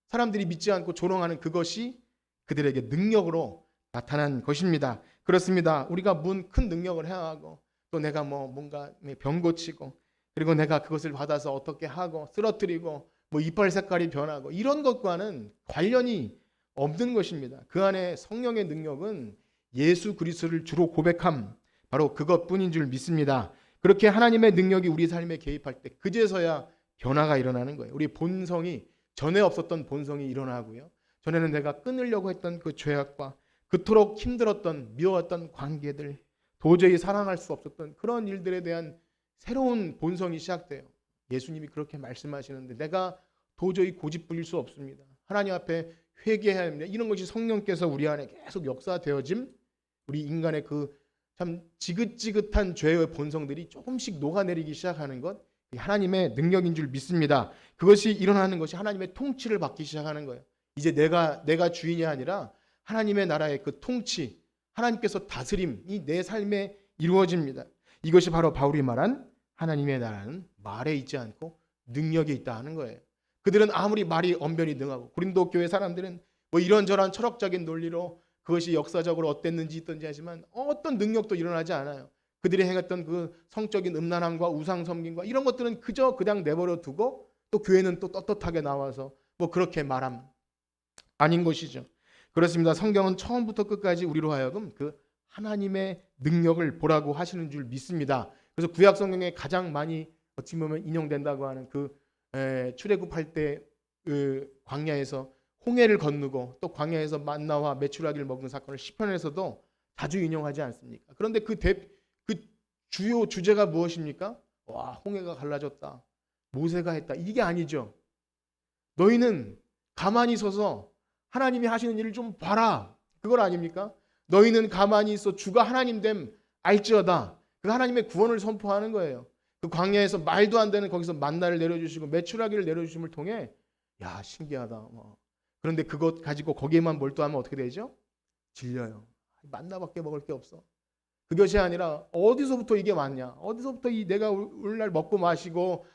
사람들이 믿지 않고 조롱하는 그것이 그들에게 능력으로 나타난 것입니다. 그렇습니다. 우리가 큰 능력을 행하고 또 내가 뭔가 병 고치고 그리고 내가 그것을 받아서 어떻게 하고 쓰러뜨리고 이빨 색깔이 변하고 이런 것과는 관련이 없는 것입니다. 그 안에 성령의 능력은 예수 그리스도를 주로 고백함, 바로 그것뿐인 줄 믿습니다. 그렇게 하나님의 능력이 우리 삶에 개입할 때 그제서야 변화가 일어나는 거예요. 우리 본성이, 전에 없었던 본성이 일어나고요. 전에는 내가 끊으려고 했던 그 죄악과 그토록 힘들었던 미워했던 관계들, 도저히 사랑할 수 없었던 그런 일들에 대한 새로운 본성이 시작돼요. 예수님이 그렇게 말씀하시는데 내가 도저히 고집부릴 수 없습니다. 하나님 앞에 회개해야 합니다. 이런 것이 성령께서 우리 안에 계속 역사되어짐, 우리 인간의 그 참 지긋지긋한 죄의 본성들이 조금씩 녹아내리기 시작하는 것, 하나님의 능력인 줄 믿습니다. 그것이 일어나는 것이 하나님의 통치를 받기 시작하는 거예요. 이제 내가 주인이 아니라 하나님의 나라의 그 통치, 하나님께서 다스림이 내 삶에 이루어집니다. 이것이 바로 바울이 말한 하나님의 나라는 말에 있지 않고 능력에 있다 하는 거예요. 그들은 아무리 말이 언변이 능하고 고린도 교회 사람들은 이런저런 철학적인 논리로 그것이 역사적으로 어땠는지 있던지 하지만 어떤 능력도 일어나지 않아요. 그들이 행했던 그 성적인 음란함과 우상 섬김과 이런 것들은 그저 그냥 내버려 두고 또 교회는 또 떳떳하게 나와서 그렇게 말함, 아닌 것이죠. 그렇습니다. 성경은 처음부터 끝까지 우리로 하여금 그 하나님의 능력을 보라고 하시는 줄 믿습니다. 그래서 구약 성경에 가장 많이 어찌 보면 인용된다고 하는 그 출애굽할 때 그 광야에서 홍해를 건너고 또 광야에서 만나와 메추라기를 먹는 사건을 시편에서도 자주 인용하지 않습니까? 그런데 그 주요 주제가 무엇입니까? 홍해가 갈라졌다, 모세가 했다, 이게 아니죠. 너희는 가만히 서서 하나님이 하시는 일을 좀 봐라, 그걸 아닙니까? 너희는 가만히 있어 주가 하나님 됨 알지어다. 그 하나님의 구원을 선포하는 거예요. 그 광야에서 말도 안 되는 거기서 만나를 내려주시고 메추라기를 내려주심을 통해 신기하다. 그런데 그것 가지고 거기에만 몰두하면 어떻게 되죠? 질려요. 만나밖에 먹을 게 없어. 그것이 아니라 어디서부터 이게 왔냐? 어디서부터 내가 오늘날 먹고 마시고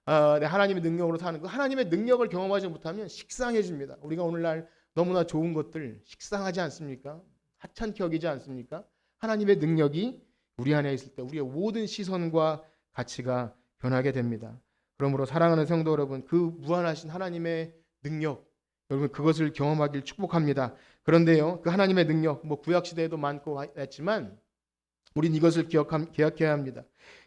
하나님의 능력으로 사는 거, 하나님의 능력을 경험하지 못하면 식상해집니다. 우리가 오늘날 너무나 좋은 것들 식상하지 않습니까? 하찮게 여기지 않습니까? 하나님의 능력이 우리 안에 있을 때 우리의 모든 시선과 가치가 변하게 됩니다. 그러므로 사랑하는 성도 여러분, 그 무한하신 하나님의 능력, 여러분 그것을 경험하길 축복합니다. 그런데요, 그 하나님의 능력, 구약 시대에도 많고 했지만 우린 이것을 기억해야 합니다.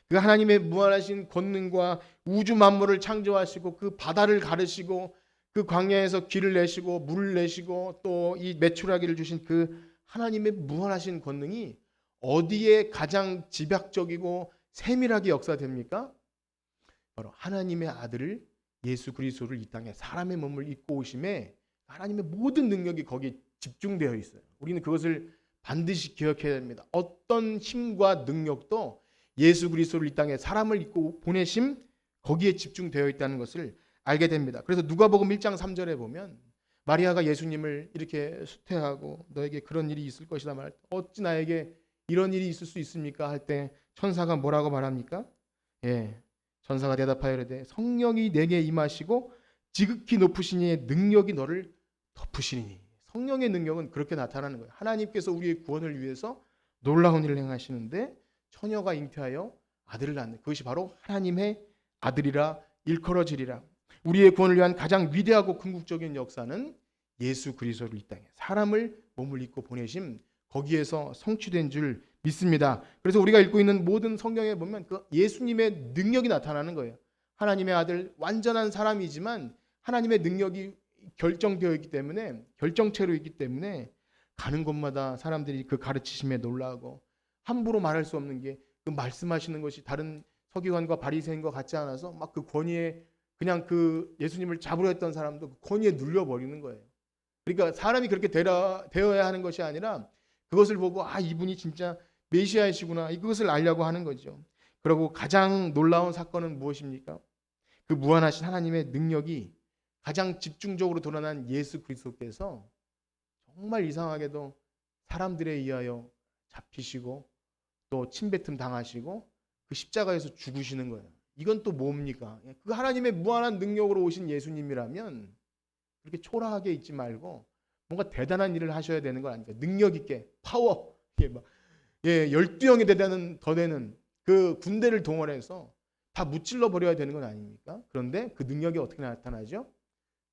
그 하나님의 무한하신 권능과 우주 만물을 창조하시고 그 바다를 가르시고 그 광야에서 길을 내시고 물을 내시고 또 이 메추라기를 주신 그 하나님의 무한하신 권능이 어디에 가장 집약적이고 세밀하게 역사됩니까? 바로 하나님의 아들을, 예수 그리스도를 이 땅에 사람의 몸을 입고 오심에 하나님의 모든 능력이 거기에 집중되어 있어요. 우리는 그것을 반드시 기억해야 됩니다. 어떤 힘과 능력도 예수 그리스도를 이 땅에 사람을 입고 보내심, 거기에 집중되어 있다는 것을 알게 됩니다. 그래서 누가복음 1장 3절에 보면 마리아가 예수님을 이렇게 수태하고 너에게 그런 일이 있을 것이다 말, 어찌 나에게 이런 일이 있을 수 있습니까? 할 때 천사가 뭐라고 말합니까? 천사가 대답하여 이르되 성령이 내게 임하시고 지극히 높으신 이의 능력이 너를 덮으시니. 성령의 능력은 그렇게 나타나는 거예요. 하나님께서 우리의 구원을 위해서 놀라운 일을 행하시는데 처녀가 잉태하여 아들을 낳는, 그것이 바로 하나님의 아들이라 일컬어지리라. 우리의 구원을 위한 가장 위대하고 궁극적인 역사는 예수 그리스도를 이 땅에 사람을 몸을 입고 보내심, 거기에서 성취된 줄 믿습니다. 그래서 우리가 읽고 있는 모든 성경에 보면 그 예수님의 능력이 나타나는 거예요. 하나님의 아들, 완전한 사람이지만 하나님의 능력이 결정되어 있기 때문에, 결정체로 있기 때문에 가는 곳마다 사람들이 그 가르치심에 놀라고, 함부로 말할 수 없는 게 그 말씀하시는 것이 다른 서기관과 바리새인과 같지 않아서 막 그 권위에, 그냥 그 예수님을 잡으려 했던 사람도 그 권위에 눌려버리는 거예요. 그러니까 사람이 그렇게 되어야 하는 것이 아니라 그것을 보고 이분이 진짜 메시아이시구나, 이것을 알려고 하는 거죠. 그리고 가장 놀라운 사건은 무엇입니까? 그 무한하신 하나님의 능력이 가장 집중적으로 드러난 예수 그리스도께서 정말 이상하게도 사람들에 의하여 잡히시고 또 침뱉음 당하시고 그 십자가에서 죽으시는 거예요. 이건 또 뭡니까? 그 하나님의 무한한 능력으로 오신 예수님이라면 그렇게 초라하게 있지 말고 뭔가 대단한 일을 하셔야 되는 거 아닙니까? 능력 있게, 파워, 12형이 더 되는 그 군대를 동원해서 다 무찔러 버려야 되는 건 아닙니까? 그런데 그 능력이 어떻게 나타나죠?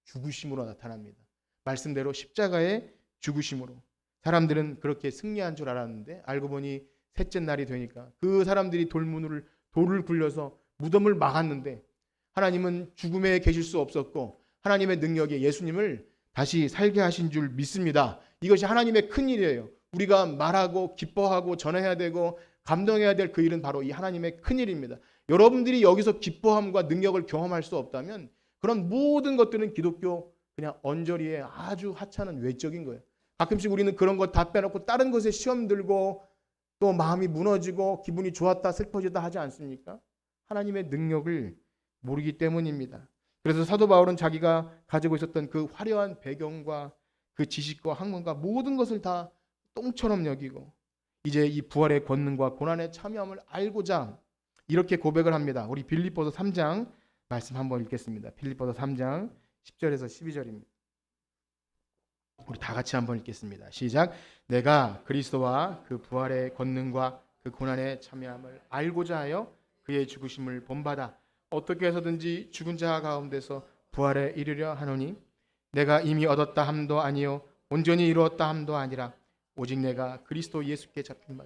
죽으심으로 나타납니다. 말씀대로 십자가의 죽으심으로. 사람들은 그렇게 승리한 줄 알았는데 알고 보니 셋째 날이 되니까 그 사람들이 돌을 굴려서 무덤을 막았는데 하나님은 죽음에 계실 수 없었고 하나님의 능력이 예수님을 다시 살게 하신 줄 믿습니다. 이것이 하나님의 큰 일이에요. 우리가 말하고 기뻐하고 전해야 되고 감동해야 될 그 일은 바로 이 하나님의 큰 일입니다. 여러분들이 여기서 기뻐함과 능력을 경험할 수 없다면 그런 모든 것들은 기독교 그냥 언저리에 아주 하찮은 외적인 거예요. 가끔씩 우리는 그런 것 다 빼놓고 다른 것에 시험 들고 또 마음이 무너지고 기분이 좋았다 슬퍼지다 하지 않습니까? 하나님의 능력을 모르기 때문입니다. 그래서 사도 바울은 자기가 가지고 있었던 그 화려한 배경과 그 지식과 학문과 모든 것을 다 똥처럼 여기고 이제 이 부활의 권능과 고난의 참여함을 알고자 이렇게 고백을 합니다. 우리 빌립보서 3장 말씀 한번 읽겠습니다. 빌립보서 3장 10절에서 12절입니다. 우리 다 같이 한번 읽겠습니다. 시작. 내가 그리스도와 그 부활의 권능과 그 고난의 참여함을 알고자 하여 그의 죽으심을 본받아 어떻게 해서든지 죽은 자 가운데서 부활에 이르려 하노니 내가 이미 얻었다 함도 아니요 온전히 이루었다 함도 아니라 오직 내가 그리스도 예수께 잡힌 바.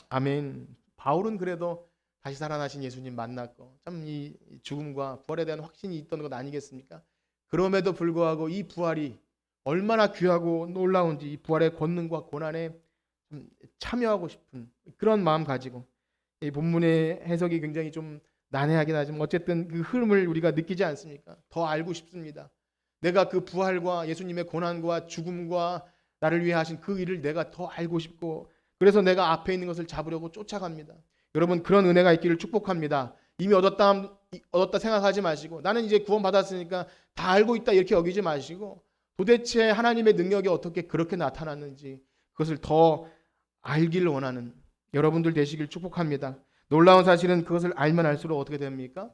아멘. 바울은 그래도 다시 살아나신 예수님 만났고 참 이 죽음과 부활에 대한 확신이 있던 것 아니겠습니까? 그럼에도 불구하고 이 부활이 얼마나 귀하고 놀라운지 이 부활의 권능과 고난에 참여하고 싶은 그런 마음 가지고 이 본문의 해석이 굉장히 좀 난해하긴 하지만 어쨌든 그 흐름을 우리가 느끼지 않습니까? 더 알고 싶습니다. 내가 그 부활과 예수님의 고난과 죽음과 나를 위해 하신 그 일을 내가 더 알고 싶고 그래서 내가 앞에 있는 것을 잡으려고 쫓아갑니다. 여러분 그런 은혜가 있기를 축복합니다. 이미 얻었다 생각하지 마시고 나는 이제 구원 받았으니까 다 알고 있다 이렇게 여기지 마시고 도대체 하나님의 능력이 어떻게 그렇게 나타났는지 그것을 더 알기를 원하는 여러분들 되시길 축복합니다. 놀라운 사실은 그것을 알면 알수록 어떻게 됩니까?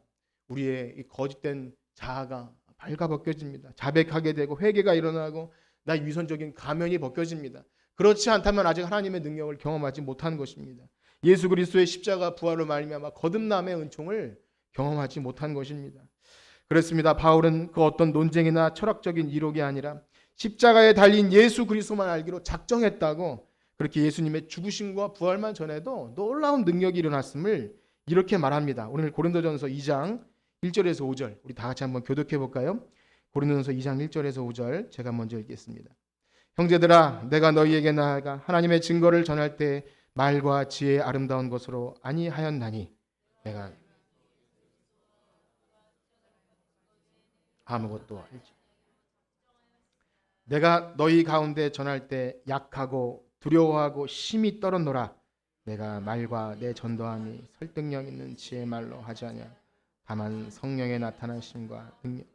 우리의 이 거짓된 자아가 발가벗겨집니다. 자백하게 되고 회개가 일어나고 나의 위선적인 가면이 벗겨집니다. 그렇지 않다면 아직 하나님의 능력을 경험하지 못한 것입니다. 예수 그리스도의 십자가 부활로 말미암아 거듭남의 은총을 경험하지 못한 것입니다. 그렇습니다. 바울은 그 어떤 논쟁이나 철학적인 이론이 아니라 십자가에 달린 예수 그리스도만 알기로 작정했다고 그렇게 예수님의 죽으심과 부활만 전해도 놀라운 능력이 일어났음을 이렇게 말합니다. 오늘 고린도전서 2장 1절에서 5절 우리 다 같이 한번 교독해 볼까요? 고린도전서 2장 1절에서 5절 제가 먼저 읽겠습니다. 형제들아 내가 너희에게 나아가 하나님의 증거를 전할 때 말과 지혜의 아름다운 것으로 아니하였나니 내가 아무것도 알지. 내가 너희 가운데 전할 때 약하고 두려워하고 심히 떨었노라. 내가 말과 내 전도함이 설득력 있는 지혜의 말로 하지 아니하 다만 성령의 나타나심과 능력.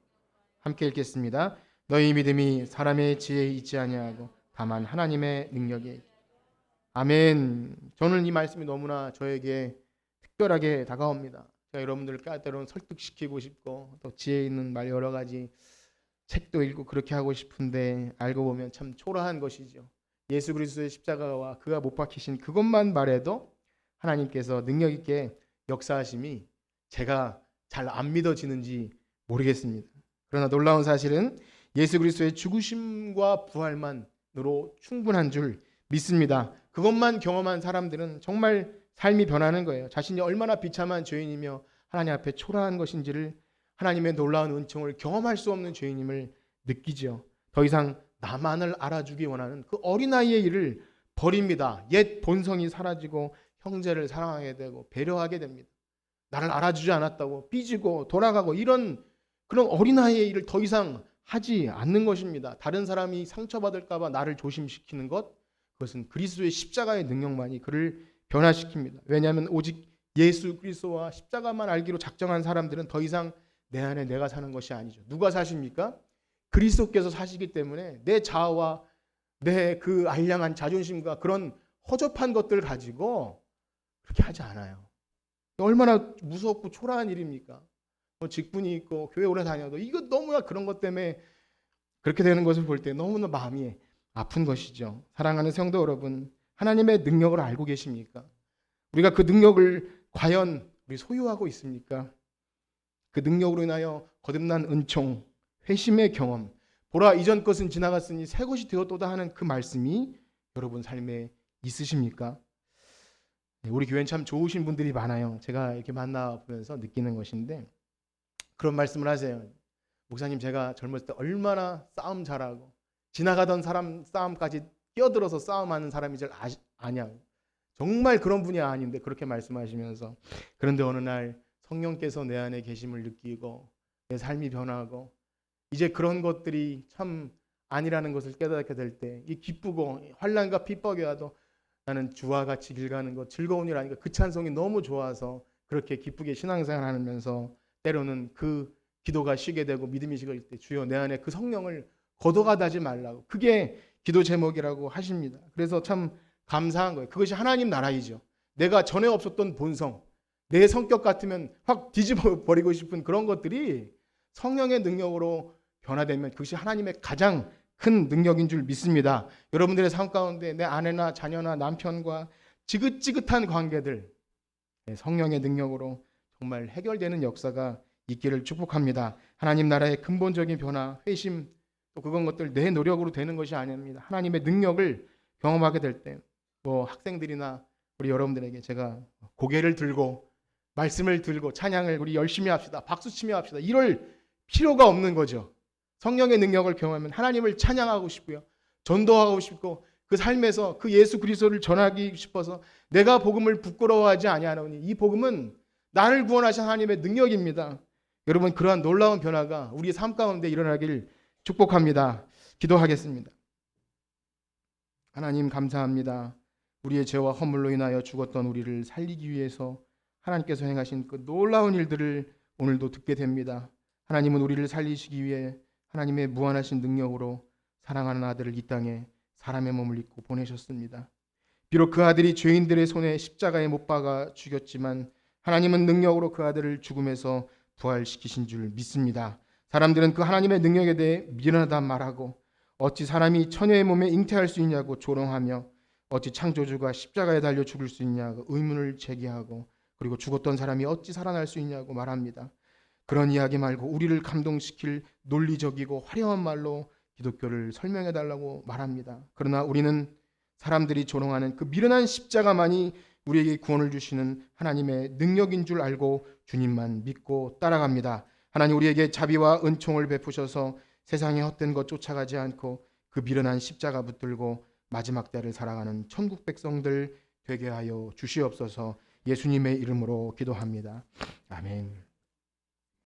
함께 읽겠습니다. 너희 믿음이 사람의 지혜에 있지 아니하고 다만 하나님의 능력에. 아멘. 저는 이 말씀이 너무나 저에게 특별하게 다가옵니다. 제가 여러분들을 때로는 설득시키고 싶고 또 지혜 있는 말 여러 가지 책도 읽고 그렇게 하고 싶은데 알고 보면 참 초라한 것이죠. 예수 그리스도의 십자가와 그가 못 박히신 그것만 말해도 하나님께서 능력 있게 역사하심이 제가 잘 안 믿어지는지 모르겠습니다. 그러나 놀라운 사실은 예수 그리스도의 죽으심과 부활만으로 충분한 줄 믿습니다. 그것만 경험한 사람들은 정말 삶이 변하는 거예요. 자신이 얼마나 비참한 죄인이며 하나님 앞에 초라한 것인지를, 하나님의 놀라운 은총을 경험할 수 없는 죄인임을 느끼죠. 더 이상 나만을 알아주기 원하는 그 어린아이의 일을 버립니다. 옛 본성이 사라지고 형제를 사랑하게 되고 배려하게 됩니다. 나를 알아주지 않았다고 삐지고 돌아가고 이런 그런 어린아이의 일을 더 이상 하지 않는 것입니다. 다른 사람이 상처받을까 봐 나를 조심시키는 것, 그것은 그리스도의 십자가의 능력만이 그를 변화시킵니다. 왜냐하면 오직 예수 그리스도와 십자가만 알기로 작정한 사람들은 더 이상 내 안에 내가 사는 것이 아니죠. 누가 사십니까? 그리스도께서 사시기 때문에 내 자아와 내 그 알량한 자존심과 그런 허접한 것들 가지고 그렇게 하지 않아요. 얼마나 무섭고 초라한 일입니까? 뭐 직분이 있고 교회 오래 다녀도 이거 너무나 그런 것 때문에 그렇게 되는 것을 볼 때 너무나 마음이 아픈 것이죠. 사랑하는 성도 여러분, 하나님의 능력을 알고 계십니까? 우리가 그 능력을 과연 우리 소유하고 있습니까? 그 능력으로 인하여 거듭난 은총, 회심의 경험, 보라 이전 것은 지나갔으니 새 것이 되었도다 하는 그 말씀이 여러분 삶에 있으십니까? 우리 교회는 참 좋으신 분들이 많아요. 제가 이렇게 만나보면서 느끼는 것인데 그런 말씀을 하세요. 목사님, 제가 젊었을 때 얼마나 싸움 잘하고 지나가던 사람 싸움까지 끼어들어서 싸움하는 사람이 잘 아냐고. 정말 그런 분이 아닌데 그렇게 말씀하시면서, 그런데 어느 날 성령께서 내 안에 계심을 느끼고 내 삶이 변하고 이제 그런 것들이 참 아니라는 것을 깨닫게 될 때 이 기쁘고 환난과 핍박이 와도 나는 주와 같이 길 가는 것 즐거운 일 아닌가, 그 찬송이 너무 좋아서 그렇게 기쁘게 신앙생활 하면서 때로는 그 기도가 쉬게 되고 믿음이 식을 때 주여 내 안에 그 성령을 거둬가다지 말라고, 그게 기도 제목이라고 하십니다. 그래서 참 감사한 거예요. 그것이 하나님 나라이죠. 내가 전에 없었던 본성, 내 성격 같으면 확 뒤집어 버리고 싶은 그런 것들이 성령의 능력으로 변화되면 그것이 하나님의 가장 큰 능력인 줄 믿습니다. 여러분들의 삶 가운데 내 아내나 자녀나 남편과 지긋지긋한 관계들 성령의 능력으로 정말 해결되는 역사가 있기를 축복합니다. 하나님 나라의 근본적인 변화, 회심, 또 그건 것들 내 노력으로 되는 것이 아닙니다. 하나님의 능력을 경험하게 될 때 뭐 학생들이나 우리 여러분들에게 제가 고개를 들고 말씀을 들고 찬양을 우리 열심히 합시다, 박수치며 합시다, 이럴 필요가 없는 거죠. 성령의 능력을 경험하면 하나님을 찬양하고 싶고요, 전도하고 싶고 그 삶에서 그 예수 그리스도를 전하기 싶어서 내가 복음을 부끄러워하지 아니하노니 이 복음은 나를 구원하신 하나님의 능력입니다. 여러분, 그러한 놀라운 변화가 우리의 삶 가운데 일어나길 축복합니다. 기도하겠습니다. 하나님 감사합니다. 우리의 죄와 허물로 인하여 죽었던 우리를 살리기 위해서 하나님께서 행하신 그 놀라운 일들을 오늘도 듣게 됩니다. 하나님은 우리를 살리시기 위해 하나님의 무한하신 능력으로 사랑하는 아들을 이 땅에 사람의 몸을 입고 보내셨습니다. 비록 그 아들이 죄인들의 손에 십자가에 못 박아 죽였지만 하나님은 능력으로 그 아들을 죽음에서 부활시키신 줄 믿습니다. 사람들은 그 하나님의 능력에 대해 미련하다 말하고 어찌 사람이 처녀의 몸에 잉태할 수 있냐고 조롱하며 어찌 창조주가 십자가에 달려 죽을 수 있냐고 의문을 제기하고 그리고 죽었던 사람이 어찌 살아날 수 있냐고 말합니다. 그런 이야기 말고 우리를 감동시킬 논리적이고 화려한 말로 기독교를 설명해달라고 말합니다. 그러나 우리는 사람들이 조롱하는 그 미련한 십자가만이 우리에게 구원을 주시는 하나님의 능력인 줄 알고 주님만 믿고 따라갑니다. 하나님 우리에게 자비와 은총을 베푸셔서 세상의 헛된 것 쫓아가지 않고 그 미련한 십자가 붙들고 마지막 때를 살아가는 천국 백성들 되게 하여 주시옵소서. 예수님의 이름으로 기도합니다. 아멘.